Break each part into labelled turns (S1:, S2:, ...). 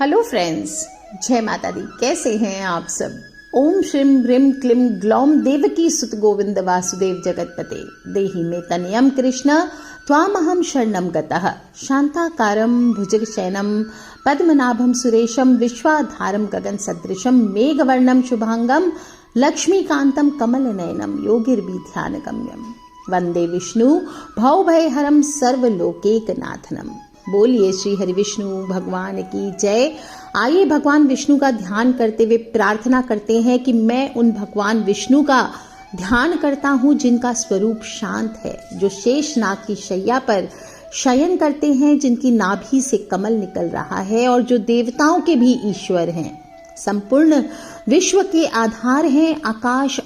S1: Hello friends, जय माता दी। कैसे हैं आप सब। ओम श्रीम ह्रीम क्लीम ग्लौम देवकी सुत गोविंद वासुदेव जगतपते देहि मे तनयम कृष्ण त्वामहं शरणं गतः। शांताकारं भुजगशयनं पद्मनाभं सुरेशं विश्वाधारं गगन सदृशं मेघवर्णं शुभांगं लक्ष्मीकांतं कमलनयनं योगिर्विध्यानगम्यं वंदे विष्णु भवभयहरं सर्वलोकैकनाथनम। बोलिए श्री हरि विष्णु भगवान की जय। आइए भगवान विष्णु का ध्यान करते हुए प्रार्थना करते हैं कि मैं उन भगवान विष्णु का ध्यान करता हूँ जिनका स्वरूप शांत है, जो शेषनाग की शैया पर शयन करते हैं, जिनकी नाभि से कमल निकल रहा है और जो देवताओं के भी ईश्वर हैं, संपूर्ण विश्व के आधार हैं, आकाश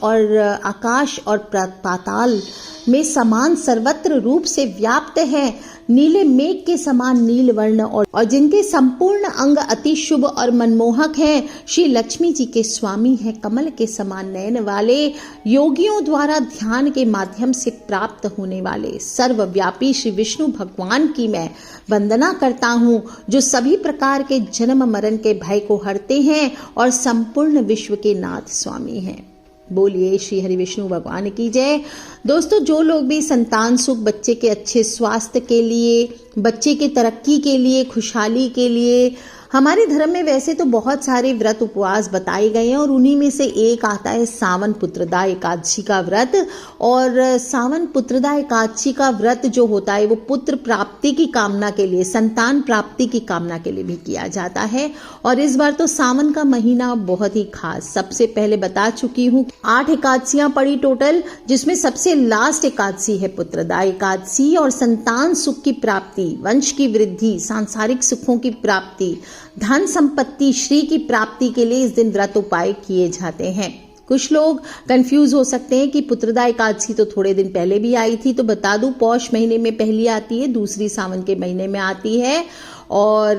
S1: और पाताल में समान सर्वत्र रूप से व्याप्त है, नीले मेघ के समान नील वर्ण और जिनके संपूर्ण अंग अति शुभ और मनमोहक हैं, श्री लक्ष्मी जी के स्वामी हैं, कमल के समान नयन वाले, योगियों द्वारा ध्यान के माध्यम से प्राप्त होने वाले सर्वव्यापी श्री विष्णु भगवान की मैं वंदना करता हूँ, जो सभी प्रकार के जन्म मरण के भय को हरते हैं और संपूर्ण विश्व के नाथ स्वामी हैं। बोलिए श्री हरि विष्णु भगवान की जय। दोस्तों, जो लोग भी संतान सुख, बच्चे के अच्छे स्वास्थ्य के लिए, बच्चे के तरक्की के लिए, खुशहाली के लिए, हमारे धर्म में वैसे तो बहुत सारे व्रत उपवास बताए गए हैं और उन्हीं में से एक आता है सावन पुत्रदा एकादशी का व्रत। और सावन पुत्रदा एकादशी का व्रत जो होता है वो पुत्र प्राप्ति की कामना के लिए, संतान प्राप्ति की कामना के लिए भी किया जाता है। और इस बार तो सावन का महीना बहुत ही खास, सबसे पहले बता चुकी हूँ 8 एकादशियां पड़ी टोटल, जिसमें सबसे लास्ट एकादशी है पुत्रदा एकादशी। और संतान सुख की प्राप्ति, वंश की वृद्धि, सांसारिक सुखों की प्राप्ति, धन संपत्ति, श्री की प्राप्ति के लिए इस दिन व्रत उपाय किए जाते हैं। कुछ लोग कंफ्यूज हो सकते हैं कि पुत्रदा एकादशी तो थोड़े दिन पहले भी आई थी, तो बता दूं पौष महीने में पहली आती है, दूसरी सावन के महीने में आती है। और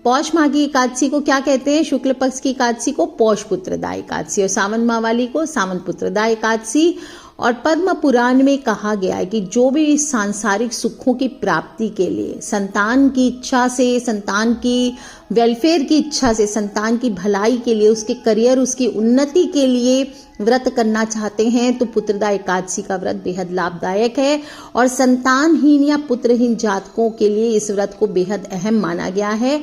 S1: पौष माह की एकादशी को क्या कहते हैं? शुक्ल पक्ष की एकादशी को पौष पुत्रदा एकादशी और सावन माह वाली को सावन पुत्रदा एकादशी। और पद्म पुराण में कहा गया है कि जो भी सांसारिक सुखों की प्राप्ति के लिए, संतान की इच्छा से, संतान की वेलफेयर की इच्छा से, संतान की भलाई के लिए, उसके करियर, उसकी उन्नति के लिए व्रत करना चाहते हैं तो पुत्रदा एकादशी का व्रत बेहद लाभदायक है। और संतानहीन या पुत्रहीन जातकों के लिए इस व्रत को बेहद अहम माना गया है।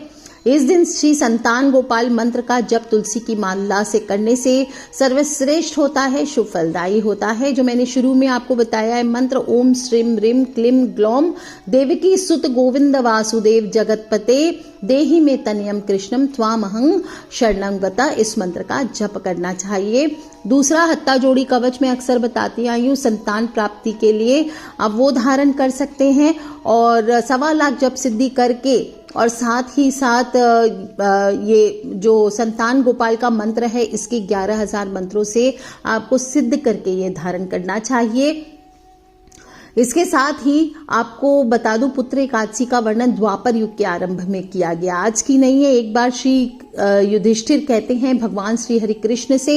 S1: इस दिन श्री संतान गोपाल मंत्र का जप तुलसी की माला से करने से सर्वश्रेष्ठ होता है, शुभ फलदायी होता है। जो मैंने शुरू में आपको बताया है मंत्र, ओम श्रीम ह्रीम क्लीम ग्लौम देवकी सुत गोविंद वासुदेव जगतपते देहि मे तनयम कृष्णम त्वामहं शरणं गतः, इस मंत्र का जप करना चाहिए। दूसरा, हत्ता जोड़ी कवच में अक्सर बताती आई हूँ, संतान प्राप्ति के लिए आप वो धारण कर सकते हैं। और 1.25 लाख जप सिद्धि करके और साथ ही साथ ये जो संतान गोपाल का मंत्र है, इसके 11,000 मंत्रों से आपको सिद्ध करके ये धारण करना चाहिए। इसके साथ ही आपको बता दूं, पुत्र एकादशी का वर्णन द्वापर युग के आरंभ में किया गया, आज की नहीं है। एक बार श्री युधिष्ठिर कहते हैं भगवान श्री हरि कृष्ण से,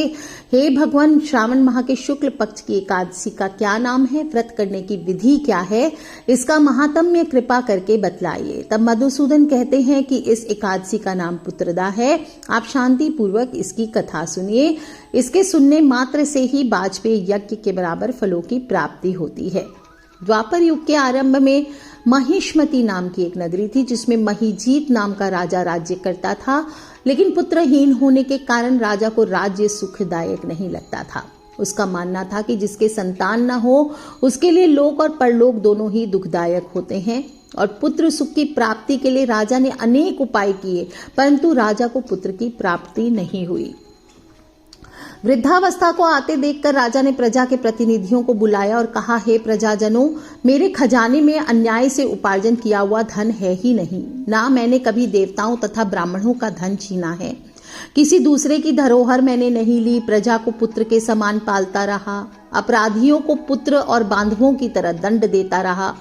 S1: हे भगवान, श्रावण माह के शुक्ल पक्ष की एकादशी का क्या नाम है, व्रत करने की विधि क्या है, इसका महात्म्य कृपा करके बतलाइए। तब मधुसूदन कहते हैं कि इस एकादशी का नाम पुत्रदा है, आप शांति पूर्वक इसकी कथा सुनिए। इसके सुनने मात्र से ही वाजपेयी यज्ञ के बराबर फलों की प्राप्ति होती है। द्वापर युग के आरंभ में महिष्मती नाम की एक नगरी थी, जिसमें महिजीत नाम का राजा राज्य करता था, लेकिन पुत्रहीन होने के कारण राजा को राज्य सुखदायक नहीं लगता था। उसका मानना था कि जिसके संतान न हो उसके लिए लोक और परलोक दोनों ही दुखदायक होते हैं। और पुत्र सुख की प्राप्ति के लिए राजा ने अनेक उपाय किए, परंतु राजा को पुत्र की प्राप्ति नहीं हुई। वृद्धावस्था को आते देखकर राजा ने प्रजा के प्रतिनिधियों को बुलाया और कहा, हे प्रजाजनों, मेरे खजाने में अन्याय से उपार्जन किया हुआ धन है ही नहीं, ना मैंने कभी देवताओं तथा ब्राह्मणों का धन छीना है, किसी दूसरे की धरोहर मैंने नहीं ली, प्रजा को पुत्र के समान पालता रहा, अपराधियों को पुत्र और बांधवों की तरह दंड देता रहा,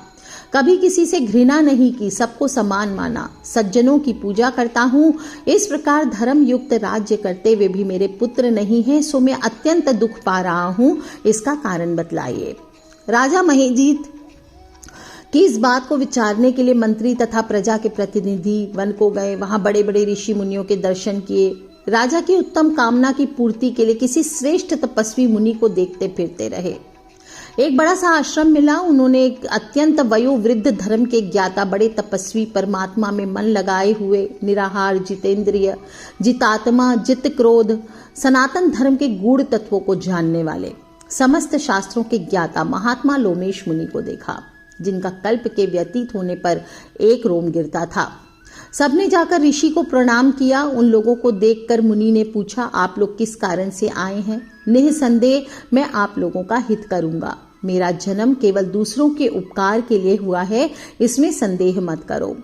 S1: कभी किसी से घृणा नहीं की, सबको समान माना, सज्जनों की पूजा करता हूँ। इस प्रकार धर्म युक्त राज्य करते हुए भी मेरे पुत्र नहीं है, सो मैं अत्यंत दुख पा रहा हूँ, इसका कारण बतलाइए। राजा महिजीत कि इस बात को विचारने के लिए मंत्री तथा प्रजा के प्रतिनिधि वन को गए। वहां बड़े बड़े ऋषि मुनियों के दर्शन किए। राजा की उत्तम कामना की पूर्ति के लिए किसी श्रेष्ठ तपस्वी मुनि को देखते फिरते रहे। एक बड़ा सा आश्रम मिला। उन्होंने एक अत्यंत वयोवृद्ध धर्म के ज्ञाता, बड़े तपस्वी, परमात्मा में मन लगाए हुए, निराहार, जितेंद्रिय, जितात्मा, जित क्रोध, सनातन धर्म के गूढ़ तत्वों को जानने वाले, समस्त शास्त्रों के ज्ञाता महात्मा लोमेश मुनि को देखा, जिनका कल्प के व्यतीत होने पर एक रोम गिरता था। सबने जाकर ऋषि को प्रणाम किया। उन लोगों को देखकर मुनि ने पूछा, आप लोग किस कारण से आए हैं? निःसंदेह मैं आप लोगों का हित करूंगा। मेरा जन्म केवल दूसरों के उपकार के लिए हुआ है, इसमें संदेह मत करो।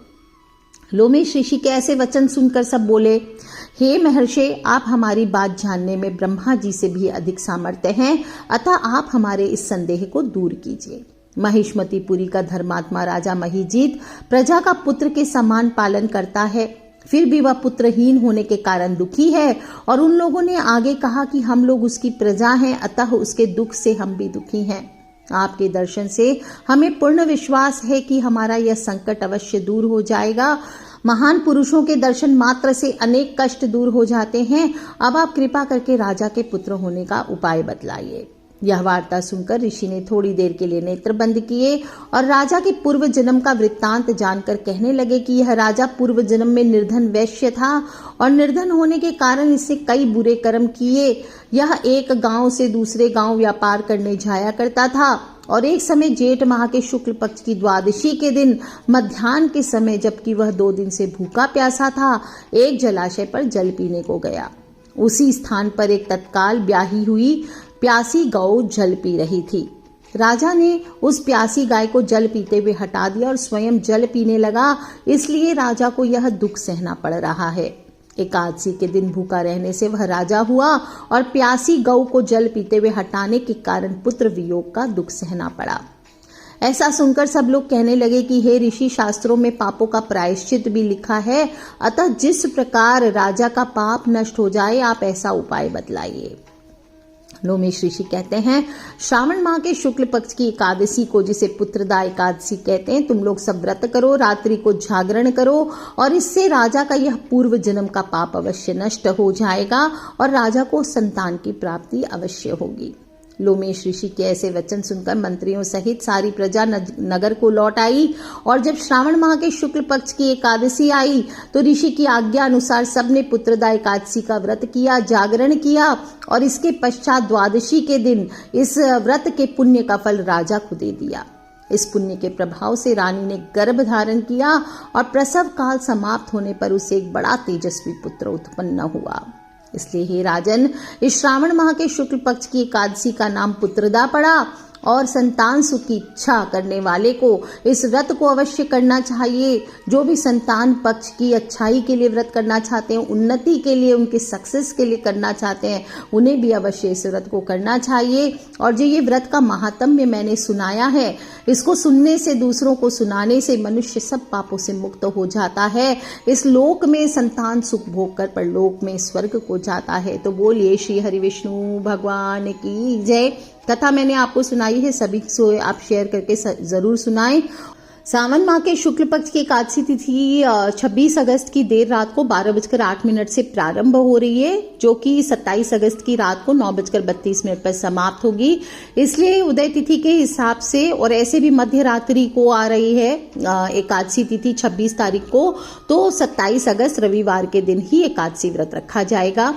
S1: लोमेश ऋषि के ऐसे वचन सुनकर सब बोले, हे महर्षि, आप हमारी बात जानने में ब्रह्मा जी से भी अधिक सामर्थ्य हैं, अतः आप हमारे इस संदेह को दूर कीजिए। महिष्मतीपुरी का धर्मात्मा राजा महीजीत प्रजा का पुत्र के समान पालन करता है, फिर भी वह पुत्रहीन होने के कारण दुखी है। और उन लोगों ने आगे कहा कि हम लोग उसकी प्रजा हैं, अतः उसके दुख से हम भी दुखी हैं। आपके दर्शन से हमें पूर्ण विश्वास है कि हमारा यह संकट अवश्य दूर हो जाएगा। महान पुरुषों के दर्शन मात्र से अनेक कष्ट दूर हो जाते हैं। अब आप कृपा करके राजा के पुत्र होने का उपाय बतलाइए। यह वार्ता सुनकर ऋषि ने थोड़ी देर के लिए नेत्र बंद किए और राजा के पूर्व जन्म का वृत्तांत जानकर कहने लगे कि यह राजा पूर्व जन्म में निर्धन वैश्य था और निर्धन होने के कारण इससे कई बुरे कर्म किए। यह एक गांव से दूसरे गांव व्यापार करने जाया करता था और एक समय जेठ माह के शुक्ल पक्ष की द्वादशी के दिन मध्याह्न के समय, जबकि वह 2 दिन से भूखा प्यासा था, एक जलाशय पर जल पीने को गया। उसी स्थान पर एक तत्काल ब्याही हुई प्यासी गौ जल पी रही थी। राजा ने उस प्यासी गाय को जल पीते हुए हटा दिया और स्वयं जल पीने लगा, इसलिए राजा को यह दुख सहना पड़ रहा है। एकादशी के दिन भूखा रहने से वह राजा हुआ और प्यासी गौ को जल पीते हुए हटाने के कारण पुत्र वियोग का दुख सहना पड़ा। ऐसा सुनकर सब लोग कहने लगे कि हे ऋषि, शास्त्रों में पापों का प्रायश्चित भी लिखा है, अतः जिस प्रकार राजा का पाप नष्ट हो जाए आप ऐसा उपाय बतलाइए। लोमेश ऋषि कहते हैं, श्रावण माह के शुक्ल पक्ष की एकादशी को, जिसे पुत्रदा एकादशी कहते हैं, तुम लोग सब व्रत करो, रात्रि को जागरण करो और इससे राजा का यह पूर्व जन्म का पाप अवश्य नष्ट हो जाएगा और राजा को संतान की प्राप्ति अवश्य होगी। लोमेश ऋषि के ऐसे वचन सुनकर मंत्रियों सहित सारी प्रजा नगर को लौट आई और जब श्रावण माह के शुक्ल पक्ष की एकादशी आई तो ऋषि की आज्ञा अनुसार सबने पुत्रदा एकादशी का व्रत किया, जागरण किया और इसके पश्चात द्वादशी के दिन इस व्रत के पुण्य का फल राजा को दे दिया। इस पुण्य के प्रभाव से रानी ने गर्भ धारण किया और प्रसव काल समाप्त होने पर उसे एक बड़ा तेजस्वी पुत्र उत्पन्न हुआ। इसलिए हे राजन, इस श्रावण माह के शुक्ल पक्ष की एकादशी का नाम पुत्रदा पड़ा और संतान सुख की इच्छा करने वाले को इस व्रत को अवश्य करना चाहिए। जो भी संतान पक्ष की अच्छाई के लिए व्रत करना चाहते हैं, उन्नति के लिए, उनके सक्सेस के लिए करना चाहते हैं, उन्हें भी अवश्य इस व्रत को करना चाहिए। और जो ये व्रत का महात्म्य मैंने सुनाया है, इसको सुनने से, दूसरों को सुनाने से मनुष्य सब पापों से मुक्त हो जाता है। इस लोक में संतान सुख भोग कर परलोक में स्वर्ग को जाता है। तो बोलिए श्री हरि विष्णु भगवान की जय। कथा मैंने आपको सुनाई है, सभी को आप शेयर करके जरूर सुनाएं। सावन माह के शुक्ल पक्ष की एकादशी तिथि 26 अगस्त की देर रात को 12:08 से प्रारंभ हो रही है, जो कि 27 अगस्त की रात को 9:32 पर समाप्त होगी। इसलिए उदय तिथि के हिसाब से और ऐसे भी मध्य रात्रि को आ रही है एकादशी तिथि 26 तारीख को, तो 27 अगस्त रविवार के दिन ही एकादशी व्रत रखा जाएगा।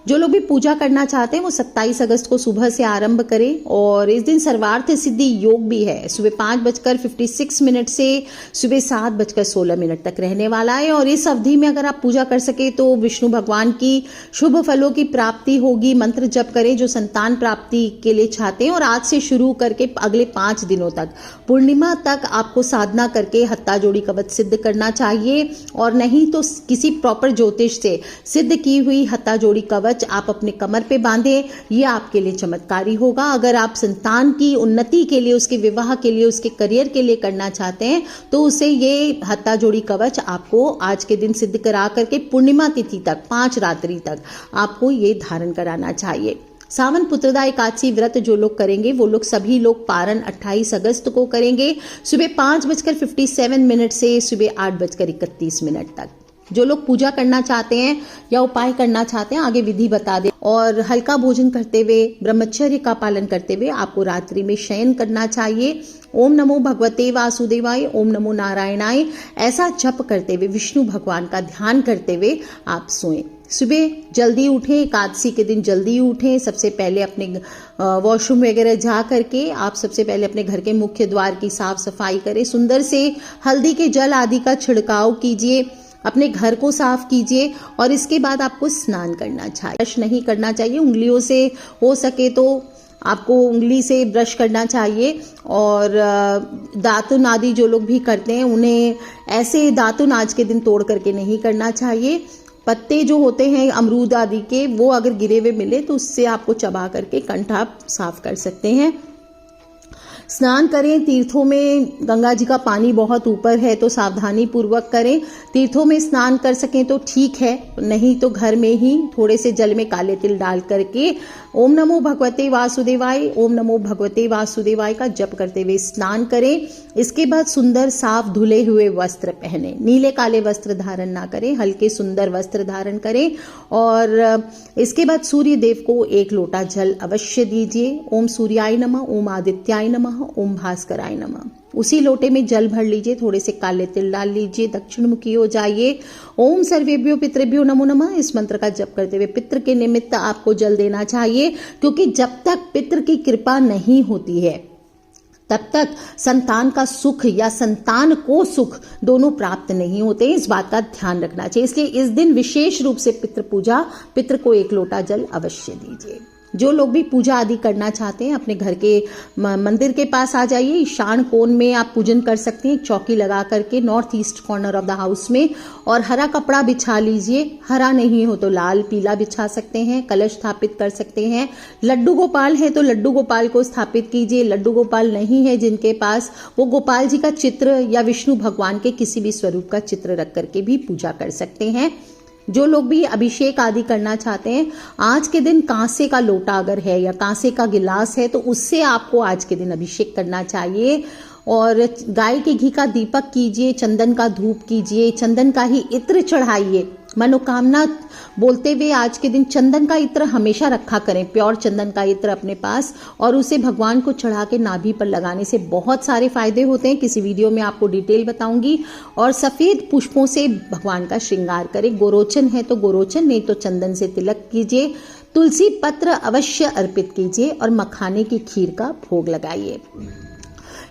S1: जो लोग भी पूजा करना चाहते हैं वो 27 अगस्त को सुबह से आरंभ करें और इस दिन सर्वार्थ सिद्धि योग भी है। सुबह 5:56 से सुबह 7:16 तक रहने वाला है और इस अवधि में अगर आप पूजा कर सके तो विष्णु भगवान की शुभ फलों की प्राप्ति होगी। मंत्र जप करें जो संतान प्राप्ति के लिए चाहते हैं और आज से शुरू करके अगले 5 दिनों तक, पूर्णिमा तक आपको साधना करके हत्ता जोड़ी कवच सिद्ध करना चाहिए और नहीं तो किसी प्रॉपर ज्योतिष से सिद्ध की हुई हत्ता जोड़ी कवच आप अपने कमर पे बांधे, ये आपके लिए चमत्कारी होगा। अगर आप संतान की उन्नति के लिए, उसके विवाह के लिए, उसके करियर के लिए करना चाहते हैं तो उसे ये हत्ता जोड़ी कवच आपको आज के दिन सिद्ध करा करके पूर्णिमा तिथि तक 5 रात्रि तक आपको ये धारण कराना चाहिए। सावन पुत्रदा एकादशी व्रत जो लोग करेंगे वो लोग सभी लोग पारण 28 अगस्त को करेंगे, सुबह 5:57 से सुबह 8:31 तक। जो लोग पूजा करना चाहते हैं या उपाय करना चाहते हैं आगे विधि बता दे। और हल्का भोजन करते हुए, ब्रह्मचर्य का पालन करते हुए आपको रात्रि में शयन करना चाहिए। ओम नमो भगवते वासुदेवाय, ओम नमो नारायणाय, ऐसा जप करते हुए, विष्णु भगवान का ध्यान करते हुए आप सोएं। सुबह जल्दी उठें, एकादशी के दिन जल्दी उठें। सबसे पहले अपने वॉशरूम वगैरह जा करके आप सबसे पहले अपने घर के मुख्य द्वार की साफ सफाई करें। सुंदर से हल्दी के जल आदि का छिड़काव कीजिए, अपने घर को साफ कीजिए और इसके बाद आपको स्नान करना चाहिए। ब्रश नहीं करना चाहिए, उंगलियों से हो सके तो आपको उंगली से ब्रश करना चाहिए। और दातुन आदि जो लोग भी करते हैं उन्हें ऐसे दातुन आज के दिन तोड़ करके नहीं करना चाहिए। पत्ते जो होते हैं अमरूद आदि के, वो अगर गिरे हुए मिले तो उससे आपको चबा करके कंठ आप साफ कर सकते हैं। स्नान करें तीर्थों में, गंगा जी का पानी बहुत ऊपर है तो सावधानी पूर्वक करें। तीर्थों में स्नान कर सकें तो ठीक है, नहीं तो घर में ही थोड़े से जल में काले तिल डाल करके ओम नमो भगवते वासुदेवाय, ओम नमो भगवते वासुदेवाय का जप करते हुए स्नान करें। इसके बाद सुंदर साफ धुले हुए वस्त्र पहने, नीले काले वस्त्र धारण ना करें, हल्के सुंदर वस्त्र धारण करें। और इसके बाद सूर्य देव को 1 लोटा जल अवश्य दीजिए। ओम सूर्याय नमः, ओम आदित्याय नमः, ओम भास्कराय नमः। उसी लोटे में जल भर लीजिए, थोड़े से काले तिल डाल लीजिए, दक्षिण मुखी हो जाइए। ओम सर्वेभ्यो पितृभ्यो नमो नमः, इस मंत्र का जप करते हुए पितृ के निमित्त आपको जल देना चाहिए, क्योंकि जब तक पितृ की कृपा नहीं होती है तब तक संतान का सुख या संतान को सुख दोनों प्राप्त नहीं होते। इस बात का ध्यान रखना चाहिए। इसलिए इस दिन विशेष रूप से पितृ पूजा, पितृ को 1 लोटा जल अवश्य दीजिए। जो लोग भी पूजा आदि करना चाहते हैं अपने घर के मंदिर के पास आ जाइए। ईशान कोण में आप पूजन कर सकते हैं, चौकी लगा करके north east corner of the house में, और हरा कपड़ा बिछा लीजिए। हरा नहीं हो तो लाल पीला बिछा सकते हैं। कलश स्थापित कर सकते हैं। लड्डू गोपाल है तो लड्डू गोपाल को स्थापित कीजिए। लड्डू गोपाल नहीं है जिनके पास, वो गोपाल जी का चित्र या विष्णु भगवान के किसी भी स्वरूप का चित्र रख करके भी पूजा कर सकते हैं। जो लोग भी अभिषेक आदि करना चाहते हैं, आज के दिन कांसे का लोटा अगर है या कांसे का गिलास है तो उससे आपको आज के दिन अभिषेक करना चाहिए। और गाय के घी का दीपक कीजिए, चंदन का धूप कीजिए, चंदन का ही इत्र चढ़ाइए। मनोकामना बोलते हुए आज के दिन चंदन का इत्र हमेशा रखा करें, प्योर चंदन का इत्र अपने पास, और उसे भगवान को चढ़ा के नाभि पर लगाने से बहुत सारे फायदे होते हैं। किसी वीडियो में आपको डिटेल बताऊंगी। और सफेद पुष्पों से भगवान का श्रृंगार करें। गोरोचन है तो गोरोचन, नहीं तो चंदन से तिलक कीजिए। तुलसी पत्र अवश्य अर्पित कीजिए और मखाने की खीर का भोग लगाइए।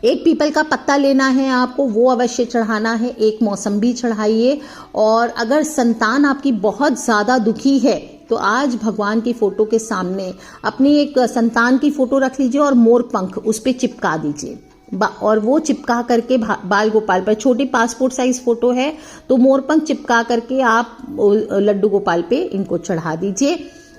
S1: 1 पीपल का पत्ता लेना है आपको, वो अवश्य चढ़ाना है। 1 मौसम्बी चढ़ाइए। और अगर संतान आपकी बहुत ज्यादा दुखी है तो आज भगवान की फोटो के सामने अपनी एक संतान की फोटो रख लीजिए और मोर पंख उस पर चिपका दीजिए। और वो चिपका करके बाल गोपाल पर, छोटी पासपोर्ट साइज फोटो है तो मोरपंख चिपका करके आप लड्डू गोपाल पे इनको चढ़ा दीजिए।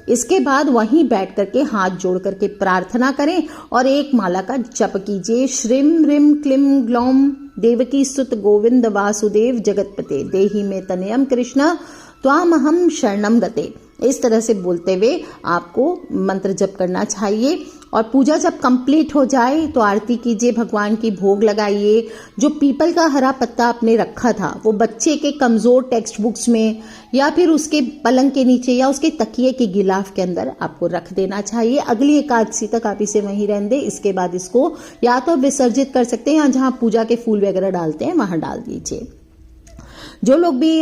S1: इसके बाद वहीं बैठ करके हाथ जोड़ करके प्रार्थना करें और 1 माला का जप कीजिए। श्रीम ह्रीम क्लीम ग्लौम देवकी सुत गोविंद वासुदेव जगतपते देहि में तनयम कृष्ण त्वामहम शरणम गते। इस तरह से बोलते हुए आपको मंत्र जप करना चाहिए। और पूजा जब कंप्लीट हो जाए तो आरती कीजिए, भगवान की भोग लगाइए। जो पीपल का हरा पत्ता आपने रखा था वो बच्चे के कमजोर टेक्स्ट बुक्स में या फिर उसके पलंग के नीचे या उसके तकिए के गिलाफ के अंदर आपको रख देना चाहिए। अगली एकादशी तक आप इसे वहीं रहने दें। इसके बाद इसको या तो विसर्जित कर सकते हैं या जहां पूजा के फूल वगैरह डालते हैं वहां डाल दीजिए। जो लोग भी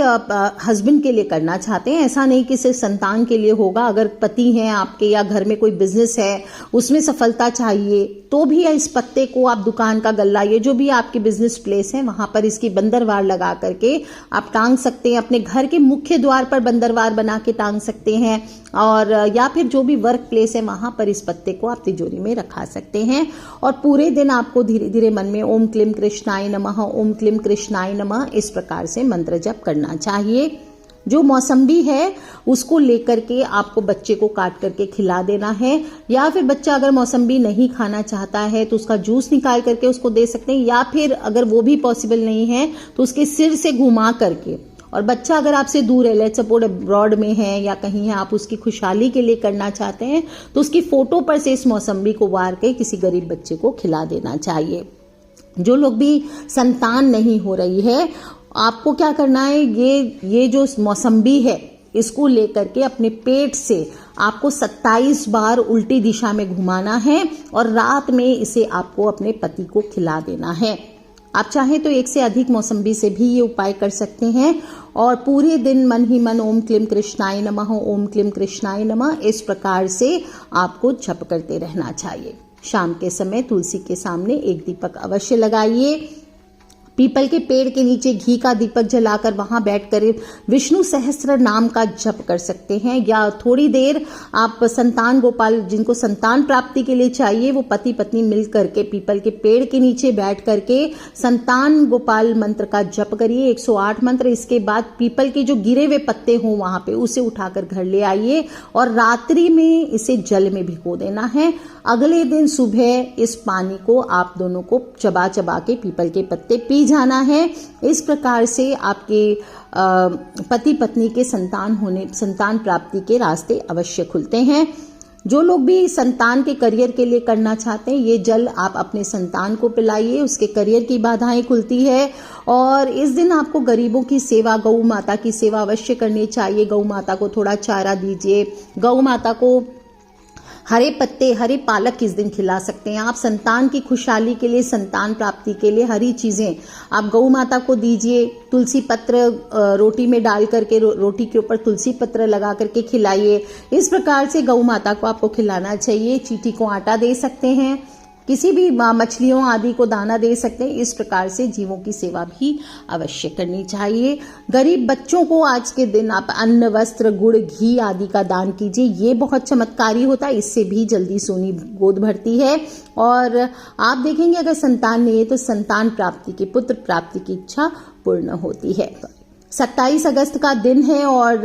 S1: हस्बैंड के लिए करना चाहते हैं, ऐसा नहीं कि सिर्फ संतान के लिए होगा। अगर पति हैं आपके या घर में कोई बिजनेस है उसमें सफलता चाहिए तो भी इस पत्ते को आप दुकान का गल्ला, ये जो भी आपकी बिजनेस प्लेस है वहां पर इसकी बंदरवार लगा करके आप टांग सकते हैं। अपने घर के मुख्य द्वार पर बंदरवार बना के टांग सकते हैं। और या फिर जो भी वर्क प्लेस है वहां पर इस पत्ते को आप तिजोरी में रखा सकते हैं। और पूरे दिन आपको धीरे धीरे मन में ओम क्लीम कृष्णाय नमः, ओम क्लीम कृष्णाय नमः इस प्रकार से मंत्र जप करना चाहिए। जो मौसम्बी है उसको लेकर के आपको बच्चे को काट करके खिला देना है। या फिर बच्चा अगर मौसम्बी नहीं खाना चाहता है तो उसका जूस निकाल करके उसको दे सकते हैं। या फिर अगर वो भी पॉसिबल नहीं है तो उसके सिर से घुमा करके और बच्चा अगर आपसे दूर है, लेट्स सपोज अब्रॉड में है या कहीं है, आप उसकी खुशहाली के लिए करना चाहते हैं तो उसकी फोटो पर से इस मौसम्बी को वार के किसी गरीब बच्चे को खिला देना चाहिए। जो लोग भी संतान नहीं हो रही है, आपको क्या करना है, ये जो मौसम्बी है इसको लेकर के अपने पेट से आपको 27 बार उल्टी दिशा में घुमाना है और रात में इसे आपको अपने पति को खिला देना है। आप चाहें तो एक से अधिक मौसम्बी से भी ये उपाय कर सकते हैं और पूरे दिन मन ही मन ओम क्लीम कृष्णाय नमः, ओम क्लीम कृष्णाय नमः इस प्रकार से आपको जप करते रहना चाहिए। शाम के समय तुलसी के सामने एक दीपक अवश्य लगाइए। पीपल के पेड़ के नीचे घी का दीपक जलाकर वहां बैठकर विष्णु सहस्त्र नाम का जप कर सकते हैं, या थोड़ी देर आप संतान गोपाल, जिनको संतान प्राप्ति के लिए चाहिए, वो पति पत्नी मिल करके पीपल के पेड़ के नीचे बैठ करके संतान गोपाल मंत्र का जप करिए, 108 मंत्र। इसके बाद पीपल के जो गिरे हुए पत्ते हों वहां पे उसे उठाकर घर ले आइए और रात्रि में इसे जल में भिगो देना है। अगले दिन सुबह इस पानी को आप दोनों को चबा चबा के पीपल के पत्ते पी जाना है। इस प्रकार से आपके पति पत्नी के संतान प्राप्ति के रास्ते अवश्य खुलते हैं। जो लोग भी संतान के करियर के लिए करना चाहते हैं, ये जल आप अपने संतान को पिलाइए, उसके करियर की बाधाएं खुलती है। और इस दिन आपको गरीबों की सेवा, गौ माता की सेवा अवश्य करनी चाहिए। गौ माता को थोड़ा चारा दीजिए, गौ माता को हरे पत्ते, हरे पालक इस दिन खिला सकते हैं। आप संतान की खुशहाली के लिए, संतान प्राप्ति के लिए हरी चीजें आप गौ माता को दीजिए। तुलसी पत्र रोटी में डाल करके रोटी के ऊपर तुलसी पत्र लगा करके खिलाइए। इस प्रकार से गौ माता को आपको खिलाना चाहिए। चींटी को आटा दे सकते हैं, किसी भी मछलियों आदि को दाना दे सकते हैं। इस प्रकार से जीवों की सेवा भी अवश्य करनी चाहिए। गरीब बच्चों को आज के दिन आप अन्न, वस्त्र, गुड़, घी आदि का दान कीजिए। ये बहुत चमत्कारी होता है, इससे भी जल्दी सोनी गोद भरती है। और आप देखेंगे अगर संतान नहीं है तो संतान प्राप्ति की, पुत्र प्राप्ति की इच्छा पूर्ण होती है। 27 अगस्त का दिन है और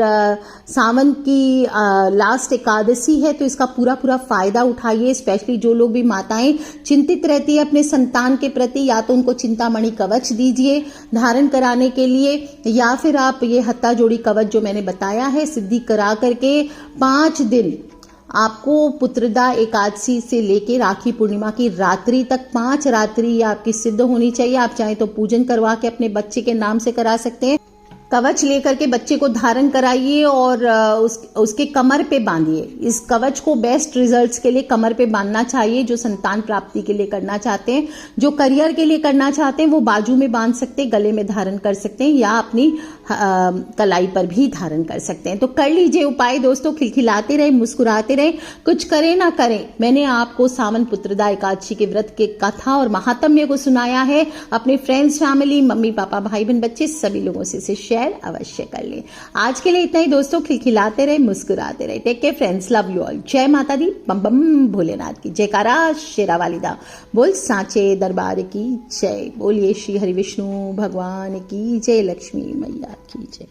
S1: सावन की लास्ट एकादशी है, तो इसका पूरा फायदा उठाइए। स्पेशली जो लोग भी माताएं चिंतित रहती है अपने संतान के प्रति, या तो उनको चिंतामणि कवच दीजिए धारण कराने के लिए, या फिर आप ये हत्ता जोड़ी कवच जो मैंने बताया है सिद्धि करा करके 5 दिन आपको पुत्रदा एकादशी से लेके राखी पूर्णिमा की रात्रि तक 5 रात्रि आपकी सिद्ध होनी चाहिए। आप चाहें तो पूजन करवा के अपने बच्चे के नाम से करा सकते हैं। कवच लेकर के बच्चे को धारण कराइए और उसके कमर पे बांधिए। इस कवच को बेस्ट रिजल्ट्स के लिए कमर पे बांधना चाहिए। जो संतान प्राप्ति के लिए करना चाहते हैं, जो करियर के लिए करना चाहते हैं, वो बाजू में बांध सकते हैं, गले में धारण कर सकते हैं, या अपनी कलाई पर भी धारण कर सकते हैं। तो कर लीजिए उपाय दोस्तों, खिलखिलाते रहे, मुस्कुराते रहे, कुछ करें ना करें। मैंने आपको सावन पुत्रदा एकादशी के व्रत के कथा और महात्म्य को सुनाया है। अपने फ्रेंड्स, फैमिली, मम्मी पापा, भाई बहन, बच्चे सभी लोगों से शेयर अवश्य कर लें। आज के लिए इतना ही दोस्तों, खिलखिलाते रहे, मुस्कुराते रहे। Take care friends, love you all. जय माता दी, बम बम भोलेनाथ की जयकारा, शेरा वालिदा बोल सांचे दरबार की जय। बोलिए श्री हरि विष्णु भगवान की जय, लक्ष्मी मैया की जय।